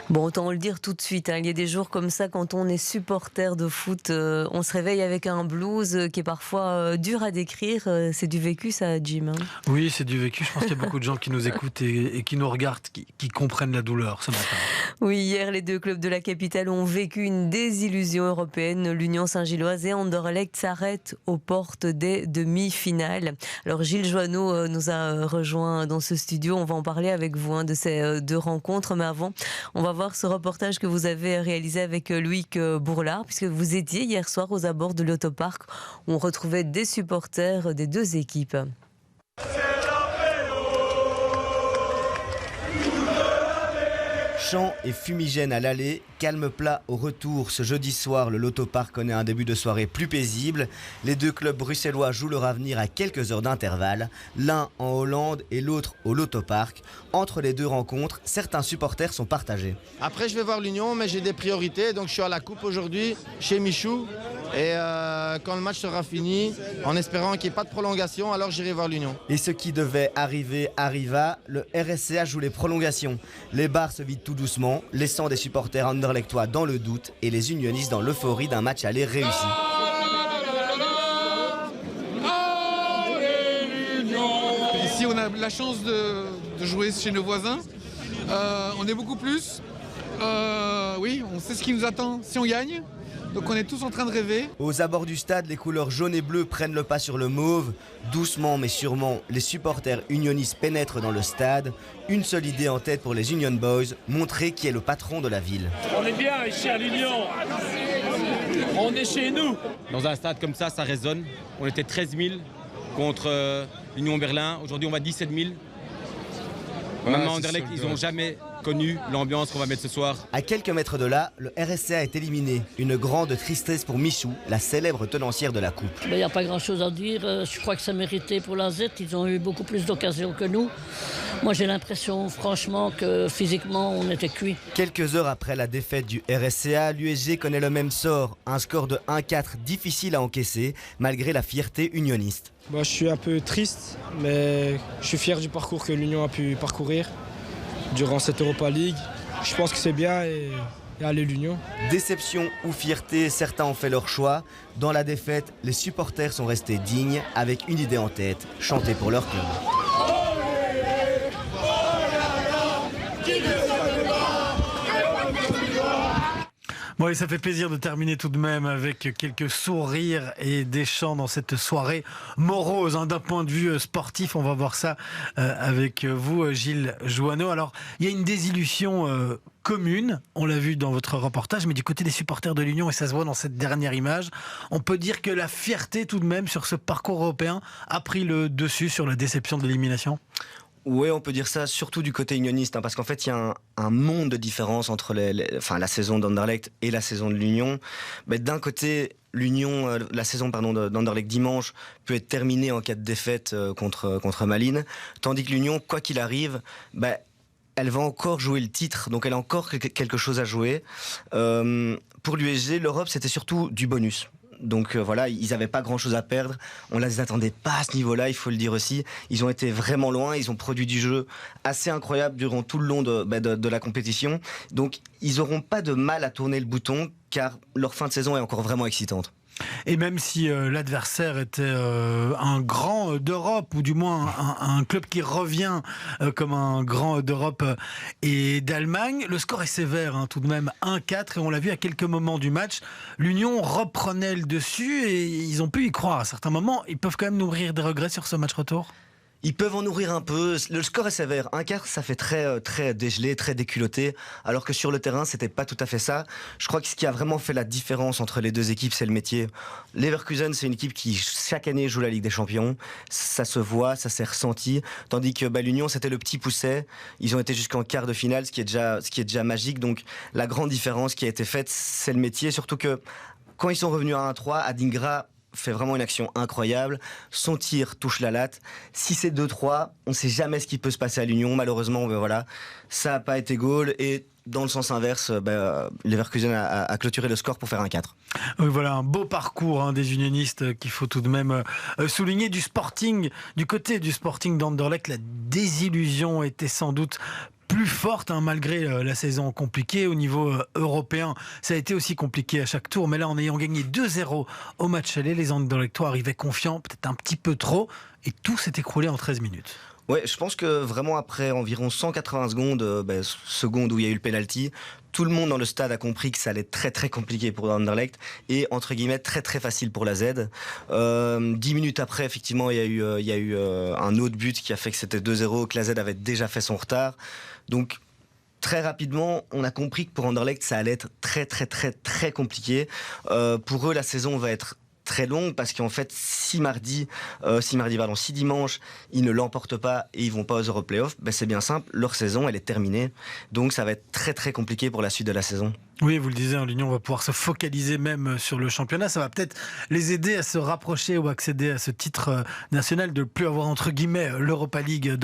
Bon, autant le dire tout de suite, hein, il y a des jours comme ça, quand on est supporter de foot, on se réveille avec un blues qui est parfois dur à décrire. C'est du vécu ça, Jim, hein? Oui, c'est du vécu. Je pense qu'il y a beaucoup de gens qui nous écoutent et qui nous regardent, qui comprennent la douleur ce matin. Oui, hier, les deux clubs de la capitale ont vécu une désillusion européenne. L'Union Saint-Gilloise et Anderlecht s'arrêtent aux portes des demi-finales. Alors Gilles Joanneau nous a rejoint dans ce studio. On va en parler avec vous de ces deux rencontres. Mais avant, on va voir ce reportage que vous avez réalisé avec Loïc Bourlard, puisque vous étiez hier soir aux abords de l'Autopark où on retrouvait des supporters des deux équipes. Chants et fumigènes à l'aller, calme plat au retour. Ce jeudi soir, le Lotopark connaît un début de soirée plus paisible. Les deux clubs bruxellois jouent leur avenir à quelques heures d'intervalle, l'un en Hollande et l'autre au Lotopark. Entre les deux rencontres, certains supporters sont partagés. Après, je vais voir l'Union, mais j'ai des priorités. Donc, je suis à la coupe aujourd'hui, chez Michou. Et quand le match sera fini, en espérant qu'il n'y ait pas de prolongation, alors j'irai voir l'Union. Et ce qui devait arriver arriva. Le RSCA joue les prolongations. Les bars se vident tout doucement, laissant des supporters anderlechtois dans le doute et les unionistes dans l'euphorie d'un match aller réussi. Ici, on a la chance de jouer chez nos voisins. On est beaucoup plus. Oui, on sait ce qui nous attend si on gagne. Donc on est tous en train de rêver. Aux abords du stade, les couleurs jaune et bleu prennent le pas sur le mauve. Doucement mais sûrement, les supporters unionistes pénètrent dans le stade. Une seule idée en tête pour les Union Boys, montrer qui est le patron de la ville. On est bien ici à l'Union. On est chez nous. Dans un stade comme ça résonne. On était 13 000 contre l'Union Berlin. Aujourd'hui, on va 17 000. Maintenant, Anderlecht, ils n'ont jamais connu l'ambiance qu'on va mettre ce soir. À quelques mètres de là, le RSCA est éliminé. Une grande tristesse pour Michou, la célèbre tenancière de la coupe. Il n'y a pas grand-chose à dire. Je crois que ça méritait pour la Z. Ils ont eu beaucoup plus d'occasions que nous. Moi, j'ai l'impression, franchement, que physiquement, on était cuits. Quelques heures après la défaite du RSCA, l'USG connaît le même sort. Un score de 1-4 difficile à encaisser, malgré la fierté unioniste. Je suis un peu triste, mais je suis fier du parcours que l'Union a pu parcourir durant cette Europa League. Je pense que c'est bien et allez l'Union. Déception ou fierté, certains ont fait leur choix. Dans la défaite, les supporters sont restés dignes avec une idée en tête, chanter pour leur club. Bon, et ça fait plaisir de terminer tout de même avec quelques sourires et des chants dans cette soirée morose d'un point de vue sportif. On va voir ça avec vous, Gilles Joanneau. Alors, il y a une désillusion commune, on l'a vu dans votre reportage, mais du côté des supporters de l'Union, et ça se voit dans cette dernière image, on peut dire que la fierté tout de même sur ce parcours européen a pris le dessus sur la déception de l'élimination. Oui, on peut dire ça, surtout du côté unioniste, parce qu'en fait, il y a un monde de différence entre la saison d'Anderlecht et la saison de l'Union. Mais d'un côté, la saison d'Anderlecht dimanche peut être terminée en cas de défaite contre Malines, tandis que l'Union, quoi qu'il arrive, elle va encore jouer le titre, donc elle a encore quelque chose à jouer. Pour l'USG, l'Europe, c'était surtout du bonus. Donc voilà, ils n'avaient pas grand-chose à perdre. On ne les attendait pas à ce niveau-là, il faut le dire aussi. Ils ont été vraiment loin, ils ont produit du jeu assez incroyable durant tout le long de la compétition. Donc ils n'auront pas de mal à tourner le bouton, car leur fin de saison est encore vraiment excitante. Et même si l'adversaire était un grand d'Europe, ou du moins un club qui revient comme un grand d'Europe et d'Allemagne, le score est sévère tout de même, 1-4, et on l'a vu à quelques moments du match, l'Union reprenait le dessus et ils ont pu y croire à certains moments. Ils peuvent quand même nourrir des regrets sur ce match retour. Ils peuvent en nourrir un peu. Le score est sévère. 1-4, ça fait très dégelé, très déculotté. Alors que sur le terrain, c'était pas tout à fait ça. Je crois que ce qui a vraiment fait la différence entre les deux équipes, c'est le métier. Leverkusen, c'est une équipe qui, chaque année, joue la Ligue des Champions. Ça se voit, ça s'est ressenti. Tandis que l'Union, c'était le petit pousset. Ils ont été jusqu'en quart de finale, ce qui est déjà magique. Donc, la grande différence qui a été faite, c'est le métier. Surtout que, quand ils sont revenus à 1-3, Adingra fait vraiment une action incroyable. Son tir touche la latte. Si c'est 2-3, on ne sait jamais ce qui peut se passer à l'Union. Malheureusement, voilà, ça n'a pas été goal. Et dans le sens inverse, Leverkusen a clôturé le score pour faire un 4. Oui, voilà un beau parcours des unionistes qu'il faut tout de même souligner. Du côté du Sporting d'Anderlecht, la désillusion était sans doute plus forte, hein, malgré la saison compliquée. Au niveau européen, ça a été aussi compliqué à chaque tour. Mais là, en ayant gagné 2-0 au match aller, les Anderlechtois arrivaient confiants, peut-être un petit peu trop. Et tout s'est écroulé en 13 minutes. Ouais, je pense que vraiment après environ 180 secondes, secondes où il y a eu le penalty, tout le monde dans le stade a compris que ça allait être très très compliqué pour Anderlecht et entre guillemets très très facile pour la Z. 10 minutes après, effectivement, il y a eu un autre but qui a fait que c'était 2-0, que la Z avait déjà fait son retard. Donc très rapidement, on a compris que pour Anderlecht, ça allait être très très très très compliqué. Pour eux, la saison va être très longue parce qu'en fait, si dimanche, ils ne l'emportent pas et ils vont pas aux Euro Playoffs, c'est bien simple, leur saison, elle est terminée. Donc ça va être très très compliqué pour la suite de la saison. Oui, vous le disiez, l'Union va pouvoir se focaliser même sur le championnat. Ça va peut-être les aider à se rapprocher ou accéder à ce titre national, de ne plus avoir entre guillemets l'Europa League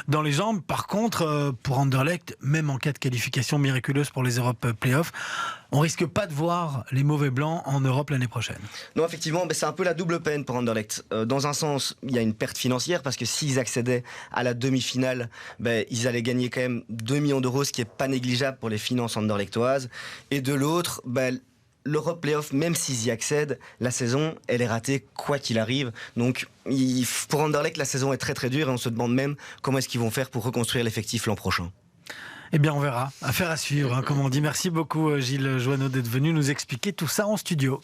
dans les jambes. Par contre, pour Anderlecht, même en cas de qualification miraculeuse pour les Europe Playoffs, on risque pas de voir les mauvais blancs en Europe l'année prochaine. Non, effectivement, c'est un peu la double peine pour Anderlecht. Dans un sens, il y a une perte financière parce que s'ils accédaient à la demi-finale, ils allaient gagner quand même 2 millions d'euros, ce qui est pas négligeable pour les finances anderlechtoises. Et de l'autre, l'Europe Playoff, même s'ils y accèdent, la saison, elle est ratée quoi qu'il arrive. Donc, pour Anderlecht, la saison est très très dure et on se demande même comment est-ce qu'ils vont faire pour reconstruire l'effectif l'an prochain. Eh bien, on verra. Affaire à suivre, comme on dit. Merci beaucoup, Gilles Joanneau, d'être venu nous expliquer tout ça en studio.